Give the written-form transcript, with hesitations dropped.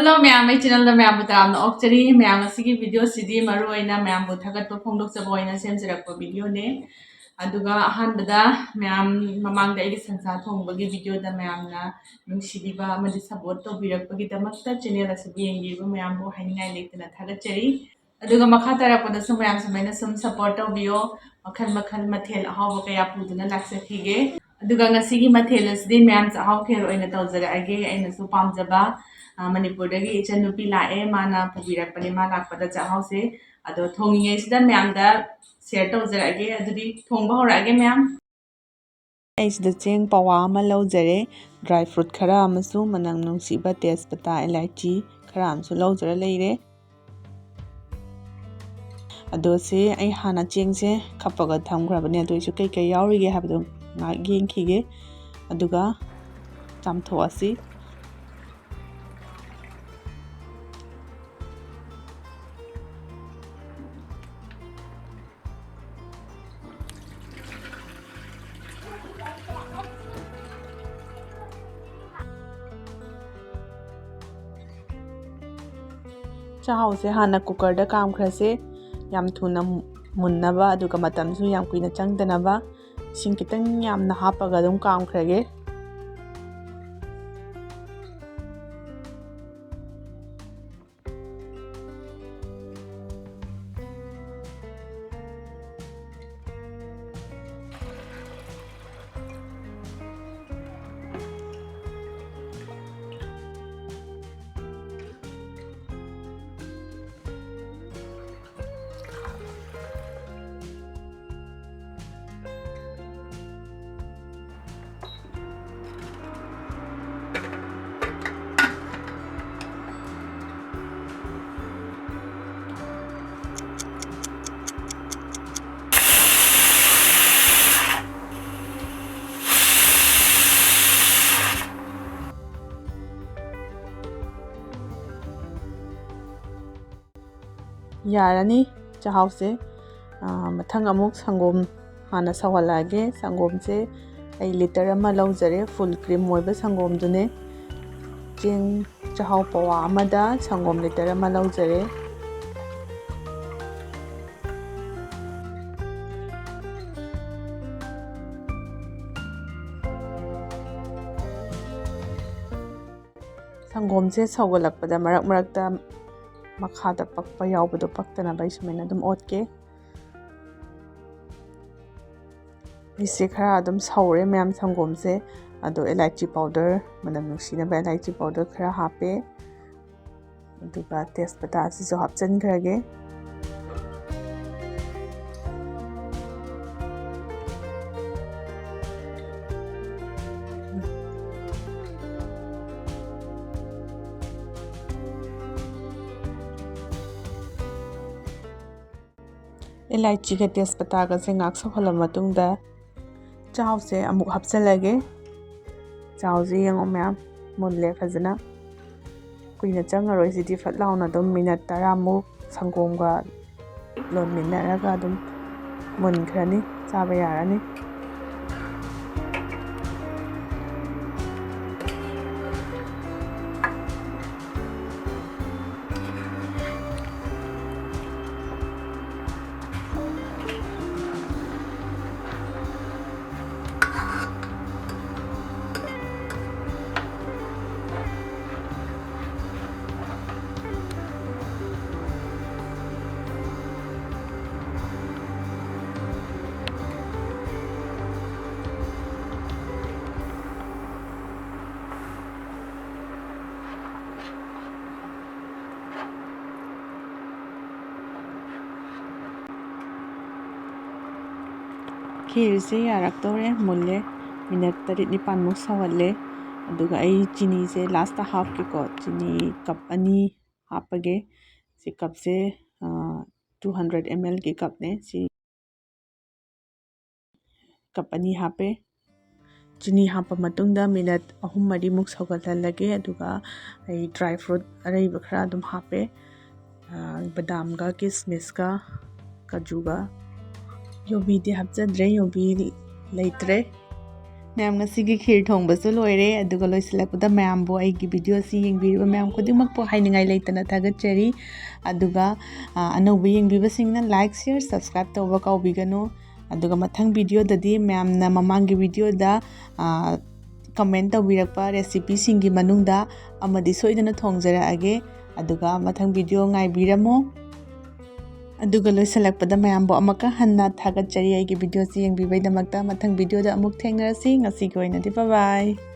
Hello ma'am, my channel the ma'am butam na actually ma'am asigi video CD maroi na ma'am bu thagat pa phongdok sa boy na sem sirak pa video ne aduga ahan bada ma'am mamang da igi sansa thong bagi video da ma'am na nung CD ba ma support to birak pagi da makta channel as bi engi bu ma'am bu haini ngai lekta na thagat chari aduga makha tara pa da sum ma'am samai na sum support to bio makhan makhan mathel ahaw ba kaya pu duna laksa thige aduga ngasigi mathel asdi ma'am sa ahaw kher oina tawjara age aina su pamjaba Manipuri Kheer Chanupi lae mana phabirak pani ma lakpada Chahao se ado thongi sida ma'am da share tawjarage adudi thongba horage ma'am ꯑꯩꯁꯤꯗ ꯆꯦꯡ ꯄꯋꯥ ꯑꯃ ꯂꯧꯖꯔꯦ dry fruit ꯈꯔ ꯑꯃꯁꯨꯡ ꯃꯅꯝ ꯅꯨꯡꯁꯤꯕ ꯇꯦꯖꯄꯇꯥ ꯏꯂꯥꯏꯆꯤ ꯈꯔ ꯑꯃꯁꯨ ꯂꯧꯖꯔ ꯂꯩꯔꯦ ꯑꯗꯣ ꯁꯤ ꯑꯩ ꯍꯥꯟꯅ ꯆꯦꯡꯁꯦ ꯈꯞꯄꯒ ꯊꯝꯈ꯭ꯔꯕꯅꯦ ꯑꯗꯨ ꯑꯩꯁꯨ ꯀꯩ ꯌꯥꯎꯔꯤꯒꯦ ꯍꯥꯏꯕꯗꯣ ꯉꯥꯏꯍꯥꯛ ꯌꯦꯡꯈꯤꯒꯦ ꯑꯗꯨꯒ ꯆꯥꯝꯊꯣꯛꯑꯁꯤ ꯆꯥꯍꯥꯎꯁꯦ ꯍꯥꯟꯅ ꯀꯨꯀꯔꯗ ꯀꯥꯝꯈ꯭ꯔꯁꯦ ꯌꯥꯝ ꯊꯨꯅ ꯃꯨꯟꯅꯕ ꯑꯗꯨꯒ ꯃꯇꯝꯁꯨ ꯌꯥꯝ ꯀꯨꯏꯅ ꯆꯪꯗꯅꯕ ꯏꯁꯤꯡ ꯈꯤꯇꯪ ꯌꯥꯝꯅ ꯍꯥꯞꯄꯒ ꯑꯗꯨꯝ ꯀꯥꯝꯈ꯭ꯔꯒꯦ ꯌꯥꯔꯅꯤ ꯆꯥꯍꯥꯎꯁꯦ ꯃꯊꯪ ꯑꯃꯨꯛ ꯁꯪꯒꯣꯝ ꯍꯥꯟꯅ ꯁꯧꯍꯜꯂꯛꯑꯒꯦ ꯁꯪꯒꯣꯝꯁꯦ ꯑꯩ ꯂꯤꯇꯔ ꯑꯃ ꯂꯧꯖꯔꯦ ꯐꯨꯜ ꯀ꯭ꯔꯤꯝ ꯑꯣꯏꯕ ꯁꯪꯒꯣꯝꯗꯨꯅꯦ ꯆꯦꯡ ꯆꯥꯍꯥꯎ ꯄꯋꯥ ꯑꯃꯗ ꯁꯪꯒꯣꯝ ꯂꯤꯇꯔ ꯑꯃ ꯂꯧꯖꯔꯦ ꯁꯪꯒꯣꯝꯁꯦ ꯁꯧꯒꯠꯂꯛꯄꯗ ꯃꯔꯛ ꯃꯔꯛꯇ ꯃꯈꯥꯗ ꯄꯛꯄ ꯌꯥꯎꯕꯗꯣ ꯄꯛꯇꯅꯕ ꯑꯩ ꯁꯨꯃꯥꯏꯅ ꯑꯗꯨꯝ ꯑꯣꯠꯀꯦ ꯑꯩꯁꯦ ꯈꯔ ꯑꯗꯨꯝ ꯁꯧꯔꯦ ꯃꯌꯥꯝ ꯁꯪꯒꯣꯝꯁꯦ ꯑꯗꯣ ꯏꯂꯥꯏꯆꯤ ꯄꯥꯎꯗꯔ ꯃꯅꯝ ꯅꯨꯡꯁꯤꯅꯕ ꯏꯂꯥꯏꯆꯤ ꯄꯥꯎꯗꯔ ꯈꯔ ꯍꯥꯞꯄꯦ ꯑꯗꯨꯒ ꯇꯦꯖꯄꯇꯥ ꯑꯁꯤꯁꯨ ꯍꯥꯞꯆꯤꯟꯈ꯭ꯔꯒꯦ ꯏꯂꯥꯏꯆꯤꯒ ꯇꯦꯖꯄꯇꯥꯒꯁꯦ ꯉꯥꯛ ꯁꯧꯍꯜꯂꯕ ꯃꯇꯨꯡꯗ ꯆꯥꯍꯥꯎꯁꯦ ꯑꯃꯨꯛ ꯍꯥꯞꯆꯤꯜꯂꯒꯦ ꯆꯥꯍꯥꯎꯁꯦ ꯌꯦꯡꯉꯣ ꯃꯌꯥꯝ ꯃꯨꯜꯂꯦ ꯐꯖꯅ ꯀꯨꯏꯅ ꯆꯪꯉꯔꯣꯏ ꯁꯤꯗꯤ ꯐꯠ ꯂꯥꯎꯅ ꯑꯗꯨꯝ ꯃꯤꯅꯠ 10ꯃꯨꯛ ꯁꯪꯒꯣꯝꯒ ꯂꯣꯟꯃꯤꯟꯅꯔꯒ ꯑꯗꯨꯝ ꯃꯨꯟꯈ꯭ꯔꯅꯤ ꯆꯥꯕ ꯌꯥꯔꯅꯤ ꯈꯤꯔꯁꯦ ꯌꯥꯔꯛꯇꯧꯔꯦ ꯃꯨꯜꯂꯦ ꯃꯤꯅꯠ 8-9ꯃꯨꯛ ꯁꯧꯍꯜꯂꯦ ꯑꯗꯨꯒ ꯑꯩ ꯆꯤꯅꯤꯁꯦ ꯂꯥꯁꯇ ꯍꯥꯞꯀꯦꯀꯣ ꯆꯤꯅꯤ ꯀꯞ 2 ꯍꯥꯞꯄꯒꯦ ꯁꯤ ꯀꯞꯁꯦ 200 ml ꯒꯤ ꯀꯞꯅꯦ ꯁꯤ ꯀꯞ 2 ꯍꯥꯞꯄꯦ ꯆꯤꯅꯤ ꯍꯥꯞꯄ ꯃꯇꯨꯡꯗ ꯃꯤꯅꯠ 3-4ꯃꯨꯛ ꯁꯧꯒꯠꯍꯜꯂꯒꯦ ꯑꯗꯨꯒ ꯑꯩ ꯗ꯭ꯔꯥꯏ ꯐ꯭ꯔꯨꯠ ꯑꯔꯩꯕ ꯈꯔ ꯑꯗꯨꯝ ꯍꯥꯞꯄꯦ ꯕꯗꯥꯝꯒ ꯀꯤꯁꯃꯤꯁꯀ ꯀꯥꯖꯨꯒ ꯌꯣꯕꯤꯗꯤ ꯍꯥꯞꯆꯗ꯭ꯔꯦ ꯌꯣꯕꯤ ꯂꯩꯇ꯭ꯔꯦ ꯃꯌꯥꯝ ꯉꯁꯤꯒꯤ ꯈꯤꯔ ꯊꯣꯡꯕꯁꯨ ꯂꯣꯏꯔꯦ ꯑꯗꯨꯒ ꯂꯣꯏꯁꯤꯜꯂꯛꯄꯗ ꯃꯌꯥꯝꯕꯨ ꯑꯩꯒꯤ ꯚꯤꯗꯤꯑꯣꯁꯤ ꯌꯦꯡꯕꯤꯔꯤꯕ ꯃꯌꯥꯝ ꯈꯨꯗꯤꯡꯃꯛꯄꯨ ꯍꯥꯏꯅꯤꯡꯉꯥꯏ ꯂꯩꯇꯅ ꯊꯥꯒꯠꯆꯔꯤ ꯑꯗꯨꯒ ꯑꯅꯧꯕ ꯌꯦꯡꯕꯤꯕꯁꯤꯡꯅ ꯂꯥꯏꯛ ꯁꯤꯌꯔ ꯁꯕꯁꯀ꯭ꯔꯥꯏꯕ ꯇꯧꯕ ꯀꯥꯎꯕꯤꯒꯅꯨ ꯑꯗꯨꯒ ꯃꯊꯪ ꯚꯤꯗꯤꯑꯣꯗꯗꯤ ꯃꯌꯥꯝꯅ ꯃꯃꯥꯡꯒꯤ ꯚꯤꯗꯤꯑꯣꯗ ꯀꯃꯦꯟ ꯇꯧꯕꯤꯔꯛꯄ ꯔꯦꯁꯤꯄꯤꯁꯤꯡꯒꯤ ꯃꯅꯨꯡꯗ ꯑꯃꯗꯤ ꯁꯣꯏꯗꯅ ꯊꯣꯡꯖꯔꯛꯑꯒꯦ ꯑꯗꯨꯒ ꯃꯊꯪ ꯚꯤꯗꯤꯑꯣ ꯉꯥꯏꯕꯤꯔꯝꯃꯣ ꯑꯗꯨꯒ ꯂꯣꯏꯁꯤꯜꯂꯛꯄꯗ ꯃꯌꯥꯝꯕꯨ ꯑꯃꯨꯛꯀ ꯍꯟꯅ ꯊꯥꯒꯠꯆꯔꯤ ꯑꯩꯒꯤ ꯚꯤꯗꯤꯑꯣꯁꯤ ꯌꯦꯡꯕꯤꯕꯩꯗꯃꯛꯇ ꯃꯊꯪ ꯚꯤꯗꯤꯑꯣꯗ ꯑꯃꯨꯛ ꯊꯦꯡꯅꯔꯁꯤ ꯉꯁꯤꯒꯤ ꯑꯣꯏꯅꯗꯤ ꯕꯥꯏ ꯕꯥꯏ